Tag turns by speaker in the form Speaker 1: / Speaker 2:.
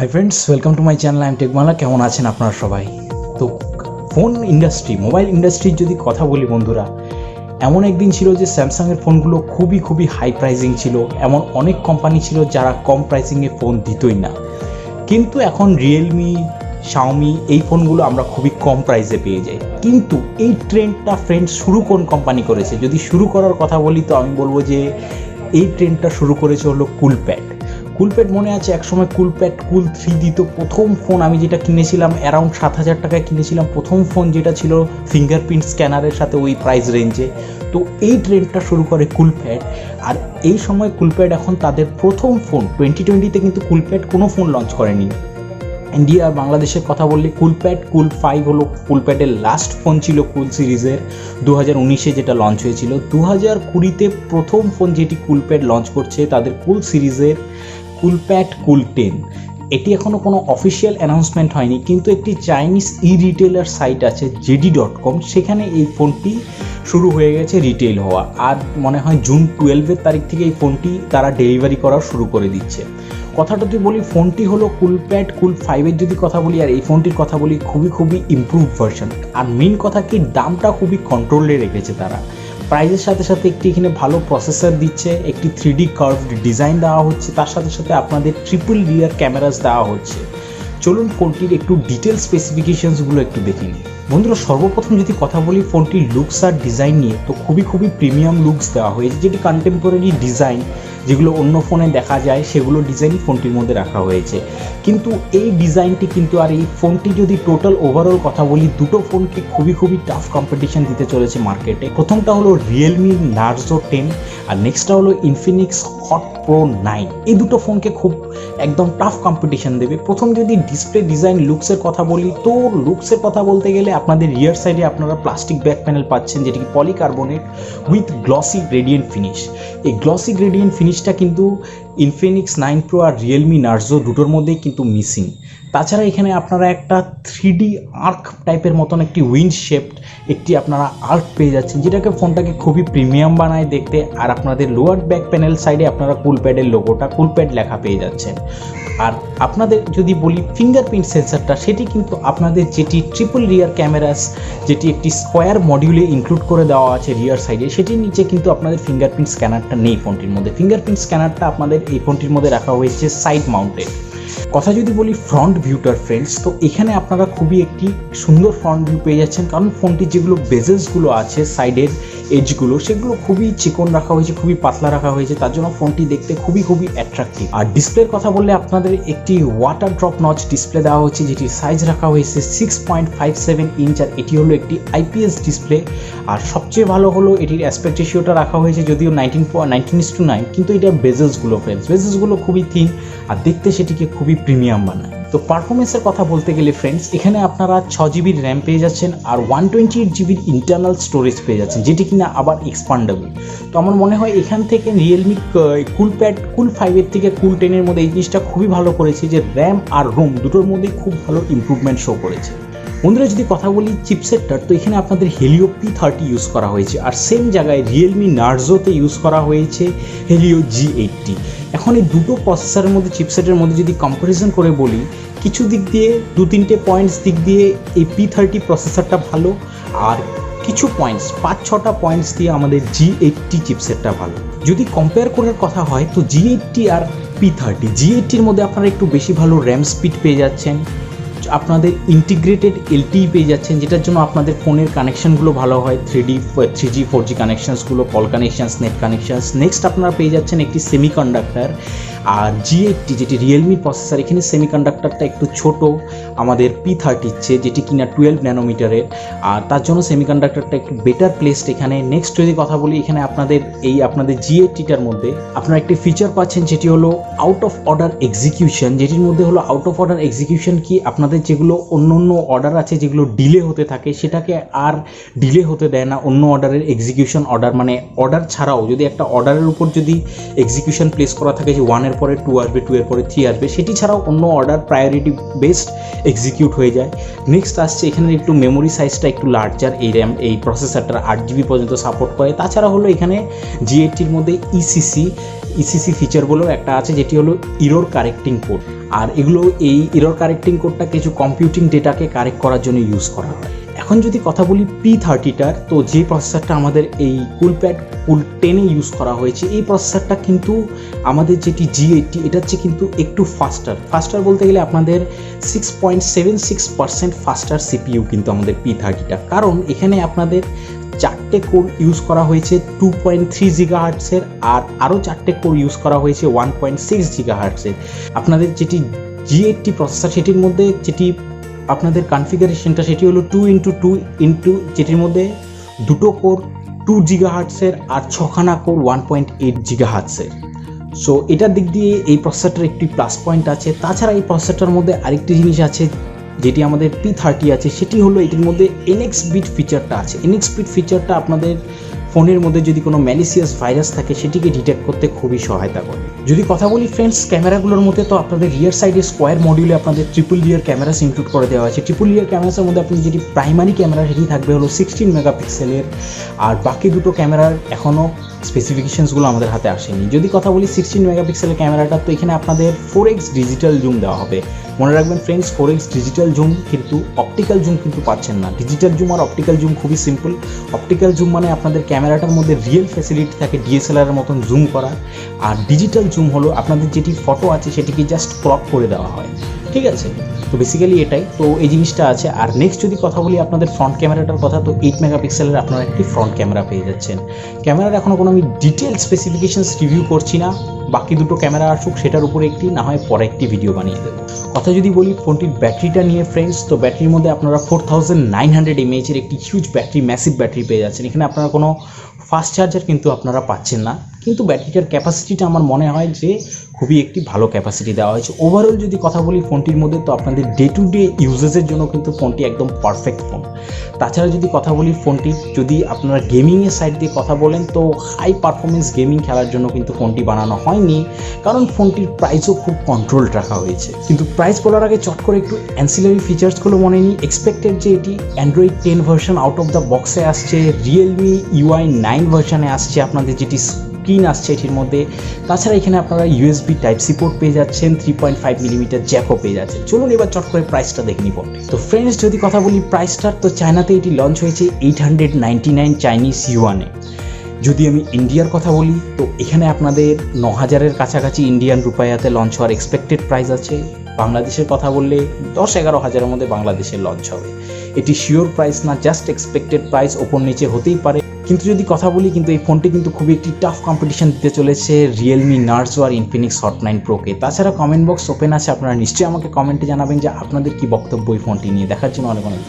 Speaker 1: Hi friends, welcome to my channel. আমি টেকবাংলা। কেমন আছেন আপনারা সবাই? তো ফোন ইন্ডাস্ট্রি, মোবাইল ইন্ডাস্ট্রির যদি কথা বলি বন্ধুরা, এমন একদিন ছিল যে স্যামসাংয়ের ফোনগুলো খুবই হাই প্রাইসিং ছিল। এমন অনেক কোম্পানি ছিল যারা কম প্রাইসিংয়ে ফোন দিতই না, কিন্তু এখন রিয়েলমি, শাওমি এই ফোনগুলো আমরা খুবই কম প্রাইসে পেয়ে যাই। কিন্তু এই ট্রেন্ডটা ফ্রেন্ডস শুরু কোন কোম্পানি করেছে? যদি শুরু করার কথা বলি তো আমি বলবো যে এই ট্রেন্ডটা শুরু করেছে হলো কুলপ্যাড। মনে আছে একসময় কুলপ্যাড কুল 3 দিত। প্রথম ফোন আমি যেটা কিনেছিলাম অ্যারাউন্ড 7,000 টাকায় কিনেছিলাম, প্রথম ফোন যেটা ছিল ফিঙ্গারপ্রিন্ট স্ক্যানারের সাথে ওই প্রাইস রেঞ্জে। তো এই ট্রেন্ডটা শুরু করে কুলপ্যাড। আর এই সময় কুলপ্যাড এখন তাদের প্রথম ফোন 2020-তে কিন্তু কুলপ্যাড কোনো ফোন লঞ্চ করেনি। ইন্ডিয়া আর বাংলাদেশের কথা বললে কুলপ্যাড কুল 5 হলো কুলপ্যাডের লাস্ট ফোন ছিল কুল সিরিজের। 2019-এ যেটা লঞ্চ হয়েছিল, 2020-তে প্রথম ফোন যেটি কুলপ্যাড লঞ্চ করছে তাদের কুল সিরিজের কুলপ্যাড কুল 10। এটি এখনও কোনো অফিসিয়াল অ্যানাউন্সমেন্ট হয়নি, কিন্তু একটি চাইনিজ রিটেলার সাইট আছে JD.com, সেখানে এই ফোনটি শুরু হয়ে গেছে রিটেল হওয়া। আর মনে হয় জুন 12 তারিখ থেকে এই ফোনটি তারা ডেলিভারি করা শুরু করে দিচ্ছে। কথাটা যদি বলি, ফোনটি হলো কুলপ্যাড কুল 5-এর যদি কথা বলি, আর এই ফোনটির কথা বলি খুবই ইমপ্রুভ ভার্সন। আর মেন কথা কি, দামটা খুবই কন্ট্রোলে রেখেছে তারা। প্রাইসের সাথে সাথে একটি এখানে ভালো প্রসেসর দিচ্ছে, একটি 3D কার্ভড ডিজাইন দেওয়া হচ্ছে, তার সাথে সাথে আপনাদের ট্রিপল রিয়ার ক্যামেরাস দেওয়া হচ্ছে। চলুন ফোনটির একটু ডিটেল স্পেসিফিকেশনসগুলো একটু দেখে নিই বন্ধুরা। সর্বপ্রথম যদি কথা বলি ফোনটির লুকস আর ডিজাইন নিয়ে, তো খুবই প্রিমিয়াম লুকস দেওয়া হয়েছে, যেটি কন্টেম্পোরারি ডিজাইন যেগুলো অন্য ফোনে দেখা যায় সেগুলো ডিজাইনই ফোনটির মধ্যে রাখা হয়েছে। কিন্তু এই ডিজাইনটি কিন্তু, আর এই ফোনটি যদি টোটাল ওভারঅল কথা বলি, দুটো ফোনকে খুবই টাফ কম্পিটিশন দিতে চলেছে মার্কেটে। প্রথমটা হলো রিয়েলমি নার্জো 10 আর নেক্সটটা হলো ইনফিনিক্স হট প্রো 9। এই দুটো ফোনকে খুব একদম টাফ কম্পিটিশন দেবে। প্রথম যদি ডিসপ্লে ডিজাইন লুকসের কথা বলি, তো লুকসের কথা বলতে গেলে আপনাদের রিয়ার সাইডে আপনারা প্লাস্টিক ব্যাক প্যানেল পাচ্ছেন, যেটি polycarbonate with glossy gradient finish. এই গ্লসি গ্রেডিয়েন্ট ফিনিশটা কিন্তু ইনফিনিক্স 9 প্রো আর রিয়েলমি নার্জো দুটোর মধ্যেই কিন্তু মিসিং। তাছাড়া এখানে আপনারা একটা 3D আর্ক টাইপের মতন একটি উইন্ড শেপড একটি আপনারা আর্ক পেয়ে যাচ্ছেন, যেটাকে ফোনটাকে খুবই প্রিমিয়াম বানায় দেখতে। আর আপনাদের লোয়ার ব্যাক প্যানেল সাইডে আপনারা কুলপ্যাডের লোগোটা কুলপ্যাড লেখা পেয়ে যাচ্ছেন। আর আপনাদের যদি বলি ফিঙ্গারপ্রিন্ট সেন্সারটা, সেটি কিন্তু আপনাদের যেটি ট্রিপল রিয়ার ক্যামেরাস, যেটি একটি স্কোয়ার মডিউলে ইনক্লুড করে দেওয়া আছে রিয়ার সাইডে, সেটির নিচে কিন্তু আপনাদের ফিঙ্গারপ্রিন্ট স্ক্যানারটা নেই ফোনটির মধ্যে। ফিঙ্গারপ্রিন্ট স্ক্যানারটা আপনাদের এই ফোনটির মধ্যে রাখা হয়েছে সাইড মাউন্টেড। কথা যদি বলি ফ্রন্ট ভিউটার ফ্রেন্ডস, তো এখানে আপনারা খুবই একটি সুন্দর ফ্রন্ট ভিউ পেয়ে যাচ্ছেন, কারণ ফোনটির যেগুলো বেজেসগুলো আছে সাইডের এজগুলো, সেগুলো খুবই চিকন রাখা হয়েছে, খুবই পাতলা রাখা হয়েছে, তার জন্য ফোনটি দেখতে খুবই অ্যাট্রাকটিভ। আর ডিসপ্লের কথা বললে আপনাদের একটি ওয়াটার ড্রপ নচ ডিসপ্লে দেওয়া হচ্ছে, যেটি সাইজ রাখা হয়েছে 6.57 ইঞ্চ, আর এটি হলো একটি IPS ডিসপ্লে। আর সবচেয়ে ভালো হলো এটির অ্যাসপেক্ট রেশিওটা রাখা হয়েছে যদিও 19:9, কিন্তু এটা বেজেসগুলো ফ্রেন্ডস, বেজেসগুলো খুবই থিন আর দেখতে সেটিকে খুবই প্রিমিয়াম বানায়। তো পারফরমেন্সের কথা বলতে গেলে ফ্রেন্ডস, এখানে আপনারা 6GB র্যাম পেয়ে যাচ্ছেন আর 128GB ইন্টারনাল স্টোরেজ পেয়ে যাচ্ছেন, যেটি কিনা আবার এক্সপান্ডেবল। তো আমার মনে হয় এখান থেকে রিয়েলমি কুলপ্যাড কুল 5-এর থেকে কুল 10-এর মধ্যে এই জিনিসটা খুবই ভালো করেছে যে র্যাম আর রোম দুটোর মধ্যেই খুব ভালো ইম্প্রুভমেন্ট শো করেছে। বন্ধুরা যদি কথা বলি চিপসেটটার, তো এখানে আপনাদের হেলিও P30 ইউজ করা হয়েছে, আর সেম জায়গায় রিয়েলমি নার্জোতে ইউজ করা হয়েছে হেলিও G80। এখন এই দুটো প্রসেসরের মধ্যে, চিপসেটের মধ্যে যদি কম্পারিজন করে বলি, কিছু দিক দিয়ে 2-3টে পয়েন্টস দিক দিয়ে এই P30 প্রসেসরটা ভালো, আর কিছু পয়েন্টস 5-6টা পয়েন্টস দিয়ে আমাদের G80 চিপসেটটা ভালো। যদি কম্পেয়ার করার কথা হয় তো G80 আর P30, G80-র মধ্যে আপনারা একটু বেশি ভালো র্যাম স্পিড পেয়ে যাচ্ছেন, আপনাদের ইন্টিগ্রেটেড LTE পেয়ে যাচ্ছেন, যেটার জন্য আপনাদের ফোনের কানেকশানগুলো ভালো হয়, 3G 4G কানেকশানসগুলো, call connections, net connections. Next আপনারা পেয়ে যাচ্ছেন একটি সেমিকন্ডাক্টর। আর G80 যেটি রিয়েলমি প্রসেসর, এখানে সেমিকন্ডাক্টরটা একটু ছোট আমাদের P30-র চেয়ে, যেটি কিনা 12 ন্যানোমিটারের, আর তার জন্য সেমিকন্ডাক্টরটা একটু বেটার প্লেসড এখানে। নেক্সট যদি কথা বলি, এখানে আপনাদের G80টার মধ্যে আপনারা একটি ফিচার পাচ্ছেন, যেটি হলো আউট অফ অর্ডার এক্সিকিউশন। যেটির মধ্যে হলো আউট অফ অর্ডার এক্সিকিউশন কি, আপনাদের যেগুলো অন্য অর্ডার আছে যেগুলো ডিলে হতে থাকে, সেটাকে আর ডিলে হতে দেয় না অন্য অর্ডারের এক্সিকিউশন। মানে অর্ডার ছাড়াও যদি একটা অর্ডারের উপর যদি এক্সিকিউশন প্লেস করা থাকে যে 1-এর পরে 2 আসবে, 2-এর পরে 3 আসবে, সেটি ছাড়াও অন্য অর্ডার প্রায়োরিটি বেসড এক্সিকিউট হয়ে যায়। নেক্সট আসছে এখানে একটু মেমোরি সাইজটা একটু লার্জার, এই প্রসেসরটার 8GB পর্যন্ত সাপোর্ট করে। তাছাড়া হলো এখানে G80-র মধ্যে ECC ইসিসি ফিচারগুলোর একটা আছে যেটি হলো ইরর কারেক্টিং কোড। আর এগুলো এই ইরর কারেক্টিং কোডটা কিছু কম্পিউটিং ডেটাকে কারেক্ট করার জন্য ইউজ করা হয়। এখন যদি কথা বলি P30টার, তো যে প্রসেসরটা আমাদের এই কুলপ্যাড কুল 10-এ ইউজ করা হয়েছে, এই প্রসেসরটা কিন্তু আমাদের যেটি G80 এটা হচ্ছে কিন্তু একটু ফাস্টার বলতে গেলে আপনাদের 6.76% ফাস্টার সিপিইউ কিন্তু আমাদের P30টা। কারণ এখানে আপনাদের 4টে কোর ইউজ করা হয়েছে 2.3 GHz-এর, আর আরও 4টে কোর ইউজ করা হয়েছে 1.6 GHz-এর। আপনাদের যেটি G80 প্রসেসর সেটির মধ্যে যেটি আপনাদের কনফিগারেশনটা সেটি হলো 2x2 যেটির মধ্যে 2টো কোর 2 GHz-এর আর 6খানা কোর 1.8 GHz-এর। সো এটার দিক দিয়ে এই প্রসেসরটার একটি প্লাস পয়েন্ট আছে। তাছাড়া এই প্রসেসরটার মধ্যে আরেকটি জিনিস আছে যেটি আমাদের P30 আছে, সেটি হলো এটির মধ্যে NX বিট ফিচারটা আছে। NX বিট ফিচারটা আপনাদের ফোনের মধ্যে যদি কোনো ম্যালিসিয়াস ভাইরাস থাকে সেটিকে ডিটেক্ট করতে খুবই সহায়তা করে। যদি কথা বলি ফ্রেন্ডস ক্যামেরাগুলোর মধ্যে, তো আপনাদের রিয়ার সাইডে স্কোয়ার মডিউলে আপনাদের ট্রিপল রিয়ার ক্যামেরাস ইনক্লুড করে দেওয়া আছে। ট্রিপল রিয়ার ক্যামেরাসের মধ্যে আপনি যেটি প্রাইমারি ক্যামেরা সেটি থাকবে হলো 16 মেগাপিক্সেলের, আর বাকি দুটো ক্যামেরার এখনও স্পেসিফিকেশনসগুলো আমাদের হাতে আসেনি। যদি কথা বলি 16 মেগাপিক্সেলের ক্যামেরাটা, তো এখানে আপনাদের 4x ডিজিটাল জুম দেওয়া হবে। মনে রাখবেন ফ্রেন্ডস, 4x ডিজিটাল জুম, কিন্তু অপটিক্যাল জুম কিন্তু পাচ্ছেন না। Digital zoom R optical zoom খুবই সিম্পল। অপটিক্যাল জুম মানে আপনাদের ক্যামেরাটার মধ্যে রিয়েল ফ্যাসিলিটি থাকে ডিএসএলআরের মতন জুম করা, আর ডিজিটাল জুম হলো আপনাদের যেটি ফটো আছে সেটিকে জাস্ট ক্রপ করে দেওয়া হয়, ঠিক আছে? তো বেসিক্যালি এটাই, তো এই জিনিসটা আছে। আর নেক্সট যদি কথা বলি আপনাদের ফ্রন্ট ক্যামেরাটার কথা, তো 8 মেগাপিক্সেলের আপনারা একটি ফ্রন্ট ক্যামেরা পেয়ে যাচ্ছেন। ক্যামেরার এখনও কোনো আমি ডিটেল স্পেসিফিকেশনস রিভিউ করছি না, বাকি দুটো ক্যামেরা আসুক সেটার উপরে একটি না হয় পরে একটি ভিডিও বানিয়ে দেবো। কথা যদি বলি ফোনটির ব্যাটারিটা নিয়ে ফ্রেন্ডস, তো ব্যাটারির মধ্যে আপনারা 4900 mAh একটি হিউজ ব্যাটারি, ম্যাসিভ ব্যাটারি পেয়ে যাচ্ছেন। এখানে আপনারা কোনো ফাস্ট চার্জার কিন্তু আপনারা পাচ্ছেন না, কিন্তু ব্যাটারিটার ক্যাপাসিটিটা আমার মনে হয় যে খুবই একটি ভালো ক্যাপাসিটি দেওয়া হয়েছে। ওভারঅল যদি কথা বলি ফোনটির মধ্যে, তো আপনাদের ডে টু ডে ইউজেসের জন্য কিন্তু ফোনটি একদম পারফেক্ট ফোন। তাছাড়া যদি কথা বলি ফোনটির, যদি আপনারা গেমিংয়ের সাইড দিয়ে কথা বলেন, তো হাই পারফরমেন্স গেমিং খেলার জন্য কিন্তু ফোনটি বানানো হয়নি, কারণ ফোনটির প্রাইসও খুব কন্ট্রোল রাখা হয়েছে। কিন্তু প্রাইস বলার আগে চট করে একটু অ্যান্সিলারি ফিচার্সগুলো মনে নিই। এক্সপেক্টেড যে এটি Android 10 version out of the বক্সে আসছে, রিয়েলমি UI 9 ভার্সনে আসছে, আপনাদের যেটি স্ক্রিন আসছে এটির মধ্যে। তাছাড়া এখানে আপনারা USB Type-C পোর্ট পেয়ে যাচ্ছেন, 3.5 মিলিমিটার জ্যাকও পেয়ে যাচ্ছেন। চলুন এবার চট করে প্রাইসটা দেখে নিব। তো ফ্রেন্ডস যদি কথা বলি প্রাইসটার, তো চায়নাতে এটি লঞ্চ হয়েছে 899 চাইনিজ ইউয়ানে। যদি আমি ইন্ডিয়ার কথা বলি, তো এখানে আপনাদের 9000-এর কাছাকাছি ইন্ডিয়ান রুপায়াতে লঞ্চ হওয়ার এক্সপেক্টেড প্রাইস আছে। বাংলাদেশের কথা বললে 10-11 হাজারের মধ্যে বাংলাদেশের লঞ্চ হবে। এটি শিওর প্রাইস না, জাস্ট এক্সপেক্টেড প্রাইস, ওপর নিচে হতেই পারে। কিন্তু যদি কথা বলি, কিন্তু এই ফোনটি কিন্তু খুবই একটি টাফ কম্পিটিশন দিতে চলেছে রিয়েলমি নার্জো আর ইনফিনিক্স হট 9 প্রোকে। তাছাড়া কমেন্ট বক্স ওপেন আছে, আপনারা নিশ্চয়ই আমাকে কমেন্টে জানাবেন যে আপনাদের কি বক্তব্য এই ফোনটি নিয়ে। দেখার জন্য অনেক অনেক